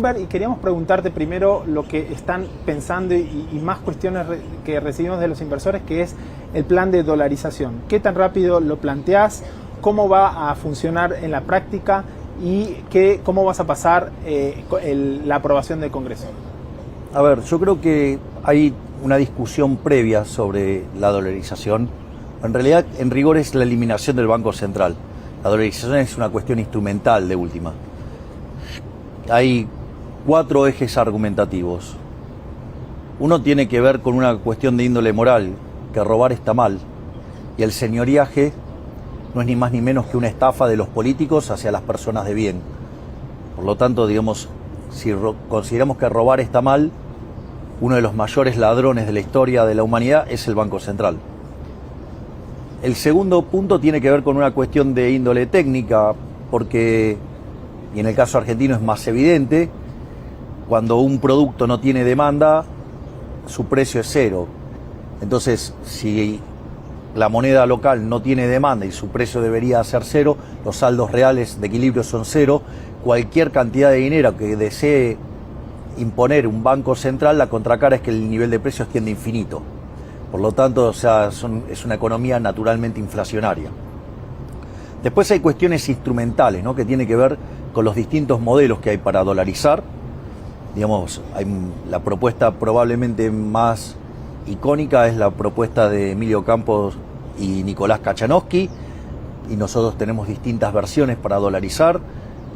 Y queríamos preguntarte primero lo que están pensando y más cuestiones que recibimos de los inversores, que es el plan de dolarización. ¿Qué tan rápido lo planteás? ¿Cómo va a funcionar en la práctica? ¿Y cómo vas a pasar la aprobación del Congreso? A ver, yo creo que hay una discusión previa sobre la dolarización. En realidad, en rigor, es la eliminación del Banco Central. La dolarización es una cuestión instrumental de última. Hay 4 ejes argumentativos. Uno tiene que ver con una cuestión de índole moral, que robar está mal, y el señoriaje no es ni más ni menos que una estafa de los políticos hacia las personas de bien. Por lo tanto, digamos, si consideramos que robar está mal, uno de los mayores ladrones de la historia de la humanidad es el Banco Central. El segundo punto tiene que ver con una cuestión de índole técnica, porque, y en el caso argentino es más evidente, cuando un producto no tiene demanda, su precio es cero. Entonces, si la moneda local no tiene demanda y su precio debería ser cero, los saldos reales de equilibrio son cero, cualquier cantidad de dinero que desee imponer un banco central, la contracara es que el nivel de precios tiende a infinito. Por lo tanto, o sea, es una economía naturalmente inflacionaria. Después hay cuestiones instrumentales, ¿no?, que tienen que ver con los distintos modelos que hay para dolarizar. Digamos, la propuesta probablemente más icónica es la propuesta de Emilio Campos y Nicolás Kachanowski, y nosotros tenemos distintas versiones para dolarizar.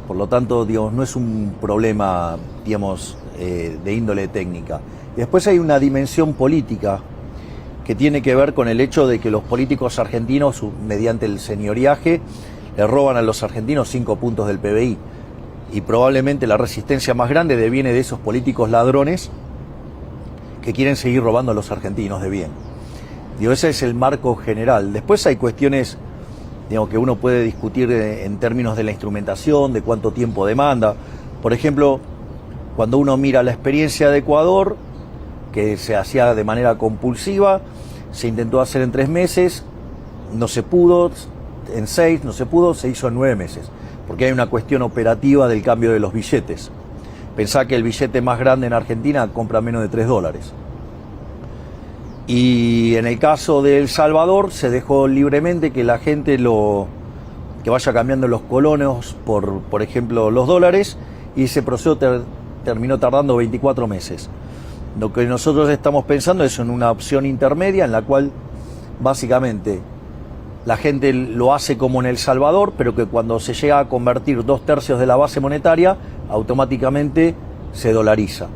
Por lo tanto, digamos, no es un problema, digamos, de índole técnica. Y después hay una dimensión política que tiene que ver con el hecho de que los políticos argentinos, mediante el señoriaje, le roban a los argentinos 5 puntos del PBI. Y probablemente la resistencia más grande deviene de esos políticos ladrones que quieren seguir robando a los argentinos de bien. Digo, ese es el marco general. Después hay cuestiones, digamos, que uno puede discutir en términos de la instrumentación, de cuánto tiempo demanda. Por ejemplo, cuando uno mira la experiencia de Ecuador, que se hacía de manera compulsiva, se intentó hacer en 3 meses, no se pudo, en 6 no se pudo, se hizo en 9 meses. Porque hay una cuestión operativa del cambio de los billetes. Pensá que el billete más grande en Argentina compra menos de $3. Y en el caso de El Salvador se dejó libremente que la gente que vaya cambiando los colonos por ejemplo, los dólares, y ese proceso terminó tardando 24 meses. Lo que nosotros estamos pensando es en una opción intermedia en la cual básicamente la gente lo hace como en El Salvador, pero que cuando se llega a convertir 2/3 de la base monetaria, automáticamente se dolariza.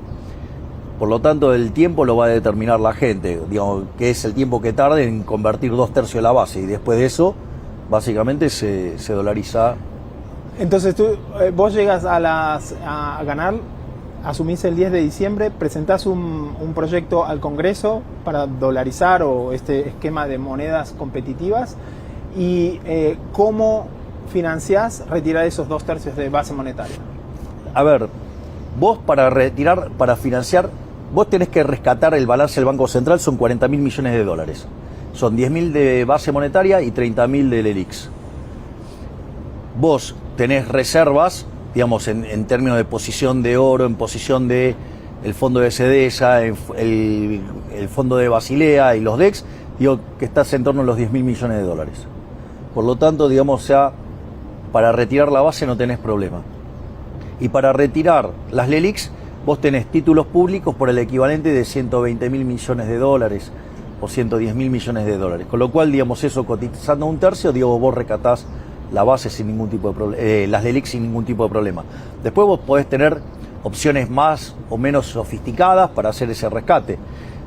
Por lo tanto, el tiempo lo va a determinar la gente, digamos, que es el tiempo que tarde en convertir 2/3 de la base, y después de eso, básicamente se dolariza. Entonces vos llegas a ganar, asumís el 10 de diciembre, presentás un proyecto al Congreso para dolarizar o este esquema de monedas competitivas, y ¿cómo financiás retirar esos 2/3 de base monetaria? A ver, vos para financiar, vos tenés que rescatar el balance del Banco Central, son 40.000 millones de dólares. Son 10.000 de base monetaria y 30.000 del ELIX. Vos tenés reservas, digamos, en términos de posición de oro, en posición de el fondo de Cedesa, el fondo de Basilea y los DEX, digo que estás en torno a los 10.000 millones de dólares. Por lo tanto, digamos, o sea, para retirar la base no tenés problema. Y para retirar las LELIX, vos tenés títulos públicos por el equivalente de 120.000 millones de dólares o 110.000 millones de dólares. Con lo cual, digamos, eso cotizando 1/3, digo, vos rescatás la base sin ningún tipo de problema, las LELIX sin ningún tipo de problema. Después vos podés tener opciones más o menos sofisticadas para hacer ese rescate.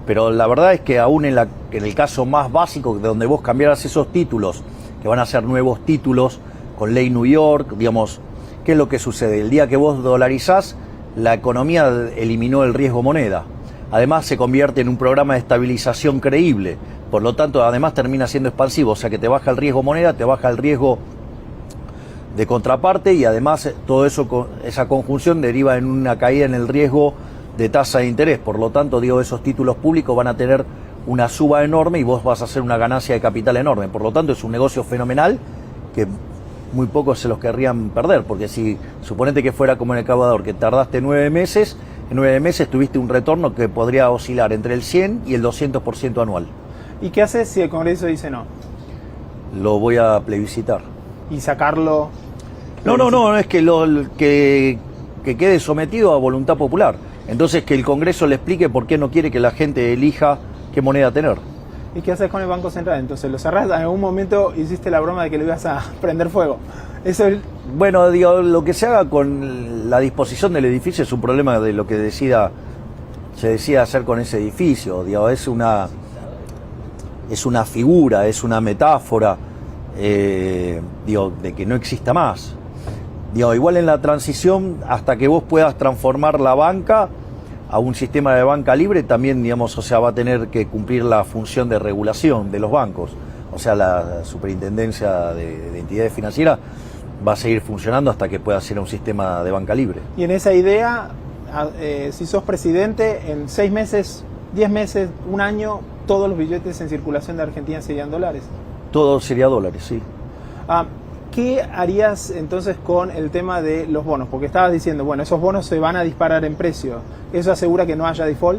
Pero la verdad es que aún en el caso más básico, de donde vos cambiaras esos títulos, que van a ser nuevos títulos con ley New York, digamos, ¿qué es lo que sucede? El día que vos dolarizás, la economía eliminó el riesgo moneda. Además, se convierte en un programa de estabilización creíble. Por lo tanto, además termina siendo expansivo, o sea que te baja el riesgo moneda, te baja el riesgo de contraparte, y además todo eso, esa conjunción deriva en una caída en el riesgo de tasa de interés. Por lo tanto, digo, esos títulos públicos van a tener una suba enorme y vos vas a hacer una ganancia de capital enorme. Por lo tanto, es un negocio fenomenal que muy pocos se los querrían perder, porque si suponete que fuera como en el Ecuador, que tardaste 9 meses, en 9 meses tuviste un retorno que podría oscilar entre el 100 y el 200% anual. ¿Y qué haces si el Congreso dice no? Lo voy a plebiscitar. ¿Y sacarlo? No, es que quede sometido a voluntad popular. Entonces que el Congreso le explique por qué no quiere que la gente elija qué moneda tener. ¿Y qué haces con el Banco Central? Entonces, ¿lo cerrás? En algún momento hiciste la broma de que lo ibas a prender fuego. Eso es... Bueno, digo, lo que se haga con la disposición del edificio es un problema de lo que se decida hacer con ese edificio. Digo, es una figura, es una metáfora, digo, de que no exista más. Digo, igual en la transición, hasta que vos puedas transformar la banca a un sistema de banca libre, también, digamos, o sea, va a tener que cumplir la función de regulación de los bancos. O sea, la superintendencia de entidades financieras va a seguir funcionando hasta que pueda ser un sistema de banca libre. Y en esa idea, si sos presidente, en 6 meses, 10 meses, un año, todos los billetes en circulación de Argentina serían dólares. Todo sería dólares, sí. ¿Qué harías entonces con el tema de los bonos? Porque estabas diciendo, bueno, esos bonos se van a disparar en precio. ¿Eso asegura que no haya default?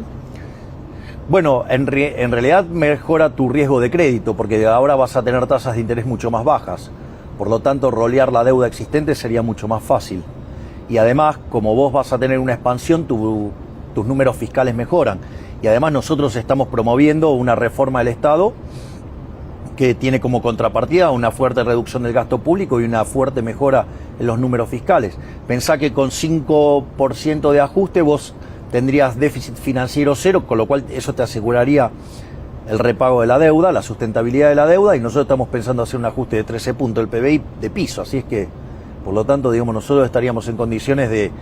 Bueno, en realidad mejora tu riesgo de crédito, porque ahora vas a tener tasas de interés mucho más bajas. Por lo tanto, rolear la deuda existente sería mucho más fácil. Y además, como vos vas a tener una expansión, tus números fiscales mejoran. Y además nosotros estamos promoviendo una reforma del Estado que tiene como contrapartida una fuerte reducción del gasto público y una fuerte mejora en los números fiscales. Pensá que con 5% de ajuste vos tendrías déficit financiero cero, con lo cual eso te aseguraría el repago de la deuda, la sustentabilidad de la deuda, y nosotros estamos pensando hacer un ajuste de 13 puntos del PBI de piso. Así es que, por lo tanto, digamos, nosotros estaríamos en condiciones de,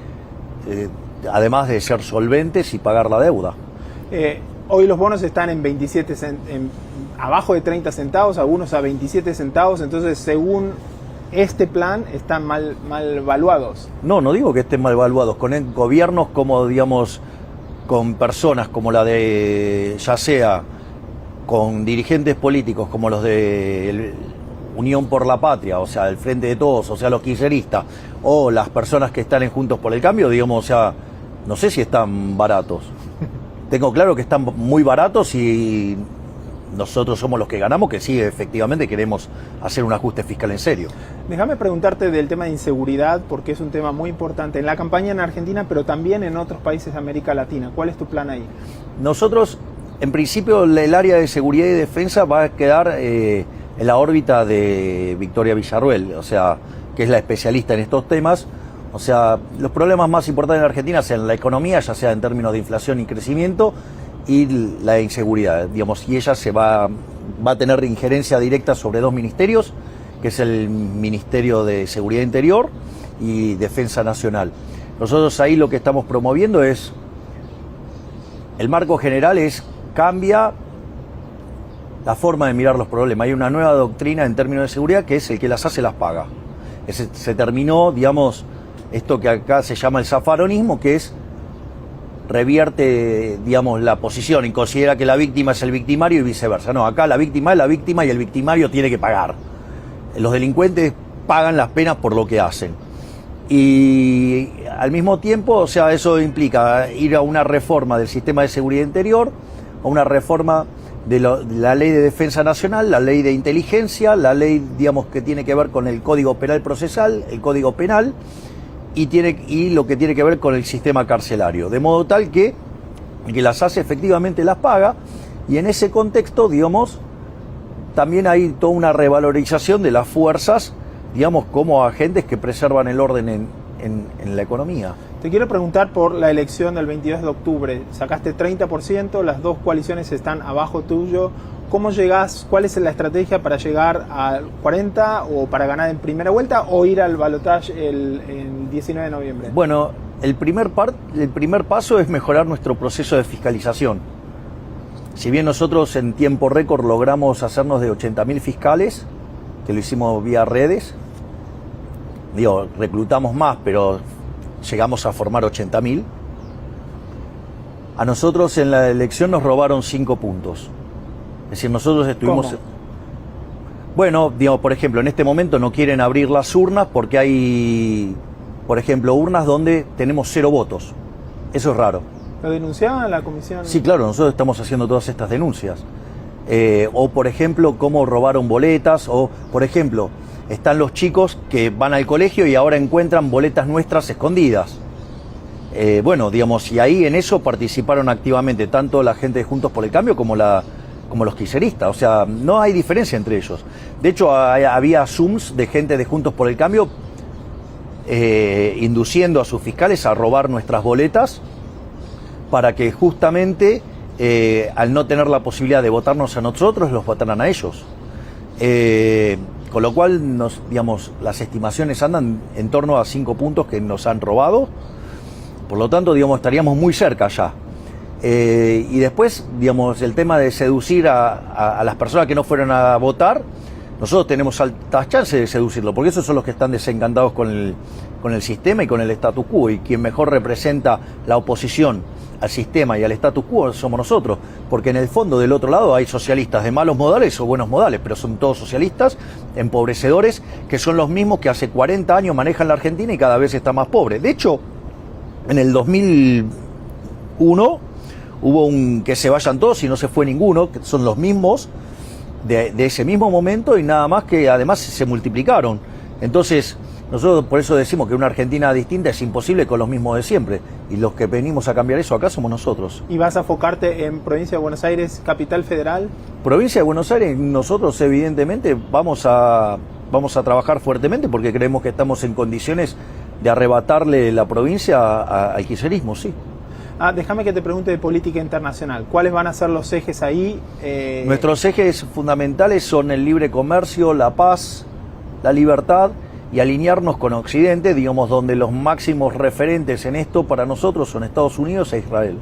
además de ser solventes y pagar la deuda. Hoy los bonos están en 27 abajo de 30 centavos, algunos a 27 centavos, entonces según este plan están mal valuados. No digo que estén mal valuados, con gobiernos como, digamos, con personas como la de, ya sea con dirigentes políticos como los de Unión por la Patria, o sea, el Frente de Todos, o sea, los kirchneristas, o las personas que están en Juntos por el Cambio, digamos, o sea, no sé si están baratos. Tengo claro que están muy baratos y nosotros somos los que ganamos, que sí, efectivamente queremos hacer un ajuste fiscal en serio. Déjame preguntarte del tema de inseguridad, porque es un tema muy importante en la campaña en Argentina, pero también en otros países de América Latina. ¿Cuál es tu plan ahí? Nosotros, en principio, el área de seguridad y defensa va a quedar en la órbita de Victoria Villarruel, o sea, que es la especialista en estos temas. O sea, los problemas más importantes en Argentina son la economía, ya sea en términos de inflación y crecimiento, y la inseguridad, digamos, y ella va a tener injerencia directa sobre 2 ministerios, que es el Ministerio de Seguridad Interior y Defensa Nacional. Nosotros ahí lo que estamos promoviendo es, el marco general cambia la forma de mirar los problemas. Hay una nueva doctrina en términos de seguridad que es el que las hace las paga. Se terminó, digamos, esto que acá se llama el zafaronismo, que es revierte, digamos, la posición y considera que la víctima es el victimario y viceversa. No, acá la víctima es la víctima y el victimario tiene que pagar. Los delincuentes pagan las penas por lo que hacen. Y al mismo tiempo, o sea, eso implica ir a una reforma del sistema de seguridad interior, a una reforma de la ley de defensa nacional, la ley de inteligencia, la ley, digamos, que tiene que ver con el Código Penal Procesal, el Código Penal, y lo que tiene que ver con el sistema carcelario, de modo tal que el que las hace efectivamente las paga, y en ese contexto, digamos, también hay toda una revalorización de las fuerzas, digamos, como agentes que preservan el orden en la economía. Te quiero preguntar por la elección del 22 de octubre. Sacaste 30%, las dos coaliciones están abajo tuyo. ¿Cómo llegás? ¿Cuál es la estrategia para llegar al 40 o para ganar en primera vuelta o ir al balotaje el 19 de noviembre? Bueno, el primer paso es mejorar nuestro proceso de fiscalización. Si bien nosotros en tiempo récord logramos hacernos de 80.000 fiscales, que lo hicimos vía redes, digo, reclutamos más, pero llegamos a formar 80.000. A nosotros en la elección nos robaron 5 puntos. Es decir, nosotros estuvimos... ¿Cómo? Bueno, digamos, por ejemplo, en este momento no quieren abrir las urnas porque hay, por ejemplo, urnas donde tenemos 0 votos. Eso es raro. ¿Lo denunciaban la comisión? Sí, claro, nosotros estamos haciendo todas estas denuncias. O, por ejemplo, cómo robaron boletas, o, por ejemplo, están los chicos que van al colegio y ahora encuentran boletas nuestras escondidas. Bueno, digamos, y ahí en eso participaron activamente tanto la gente de Juntos por el Cambio como los kirchneristas. O sea, no hay diferencia entre ellos. De hecho, había Zooms de gente de Juntos por el Cambio induciendo a sus fiscales a robar nuestras boletas para que justamente, al no tener la posibilidad de votarnos a nosotros, los votaran a ellos. Con lo cual, digamos, las estimaciones andan en torno a 5 puntos que nos han robado. Por lo tanto, digamos, estaríamos muy cerca ya. Y después, digamos, el tema de seducir a las personas que no fueron a votar, nosotros tenemos altas chances de seducirlo, porque esos son los que están desencantados con el sistema y con el status quo, y quien mejor representa la oposición al sistema y al status quo somos nosotros, porque en el fondo del otro lado hay socialistas de malos modales o buenos modales, pero son todos socialistas, empobrecedores, que son los mismos que hace 40 años manejan la Argentina y cada vez está más pobre. De hecho, en el 2001 hubo un que se vayan todos y no se fue ninguno, que son los mismos de ese mismo momento, y nada más que además se multiplicaron. Entonces, nosotros por eso decimos que una Argentina distinta es imposible con los mismos de siempre, y los que venimos a cambiar eso acá somos nosotros. ¿Y vas a enfocarte en Provincia de Buenos Aires, capital federal? Provincia de Buenos Aires, nosotros evidentemente vamos a trabajar fuertemente porque creemos que estamos en condiciones de arrebatarle la provincia al kirchnerismo, sí. Déjame que te pregunte de política internacional. ¿Cuáles van a ser los ejes ahí? Nuestros ejes fundamentales son el libre comercio, la paz, la libertad y alinearnos con Occidente, digamos, donde los máximos referentes en esto para nosotros son Estados Unidos e Israel.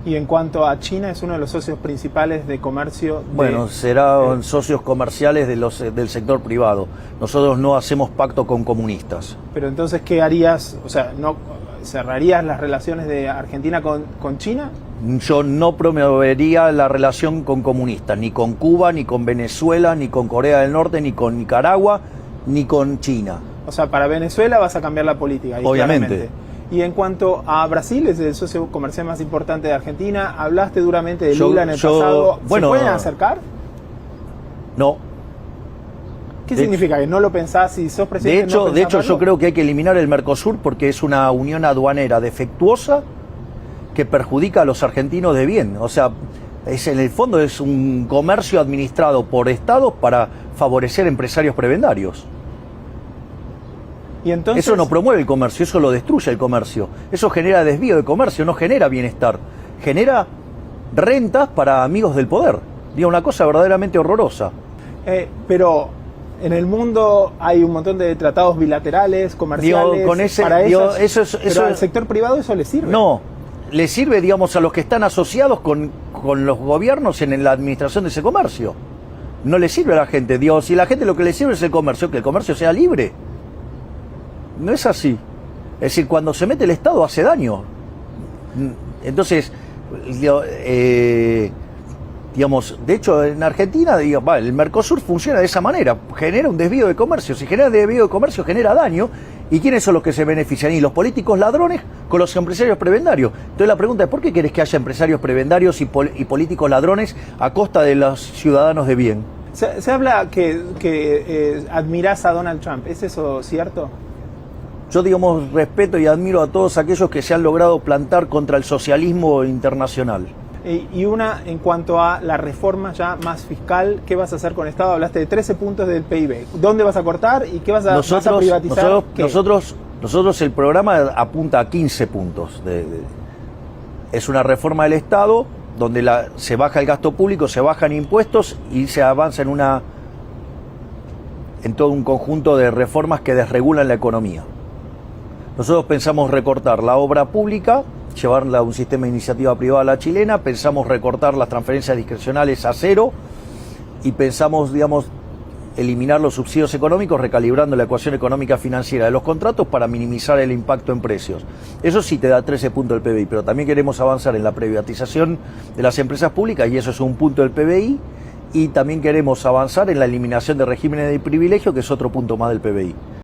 Y en cuanto a China, es uno de los socios principales de comercio. Bueno, serán socios comerciales del sector privado. Nosotros no hacemos pacto con comunistas. Pero entonces, ¿qué harías? O sea, ¿no cerrarías las relaciones de Argentina con China? Yo no promovería la relación con comunistas, ni con Cuba, ni con Venezuela, ni con Corea del Norte, ni con Nicaragua, ni con China. O sea, para Venezuela vas a cambiar la política. Obviamente. Claramente. Y en cuanto a Brasil, es el socio comercial más importante de Argentina. Hablaste duramente de Lula en el pasado. ¿Se pueden acercar? No. ¿Qué significa? ¿Que no lo pensás y sos presidente? De hecho, yo creo que hay que eliminar el Mercosur porque es una unión aduanera defectuosa que perjudica a los argentinos de bien. O sea, en el fondo es un comercio administrado por estados para favorecer empresarios prebendarios. ¿Y entonces? Eso no promueve el comercio, eso lo destruye el comercio. Eso genera desvío de comercio, no genera bienestar. Genera rentas para amigos del poder. Digo, una cosa verdaderamente horrorosa. Pero en el mundo hay un montón de tratados bilaterales, comerciales, pero al sector privado eso le sirve. No, le sirve, digamos, a los que están asociados con los gobiernos en la administración de ese comercio. No le sirve a la gente. Digo, si la gente lo que le sirve es el comercio, que el comercio sea libre. No es así. Es decir, cuando se mete el Estado hace daño. Entonces, digamos, de hecho en Argentina, el Mercosur funciona de esa manera, genera un desvío de comercio. Si genera desvío de comercio, genera daño. ¿Y quiénes son los que se benefician? Y los políticos ladrones con los empresarios prebendarios. Entonces la pregunta es, ¿por qué querés que haya empresarios prebendarios y políticos ladrones a costa de los ciudadanos de bien? Se habla que admirás a Donald Trump. ¿Es eso cierto? Yo, digamos, respeto y admiro a todos aquellos que se han logrado plantar contra el socialismo internacional. Y una, en cuanto a la reforma ya más fiscal, ¿qué vas a hacer con el Estado? Hablaste de 13 puntos del PIB. ¿Dónde vas a cortar y qué vas a privatizar? Nosotros el programa apunta a 15 puntos. Es una reforma del Estado donde se baja el gasto público, se bajan impuestos y se avanza en todo un conjunto de reformas que desregulan la economía. Nosotros pensamos recortar la obra pública, llevarla a un sistema de iniciativa privada a la chilena, pensamos recortar las transferencias discrecionales a cero y pensamos, digamos, eliminar los subsidios económicos recalibrando la ecuación económica financiera de los contratos para minimizar el impacto en precios. Eso sí te da 13 puntos del PBI, pero también queremos avanzar en la privatización de las empresas públicas y eso es un punto del PBI y también queremos avanzar en la eliminación de regímenes de privilegio, que es otro punto más del PBI.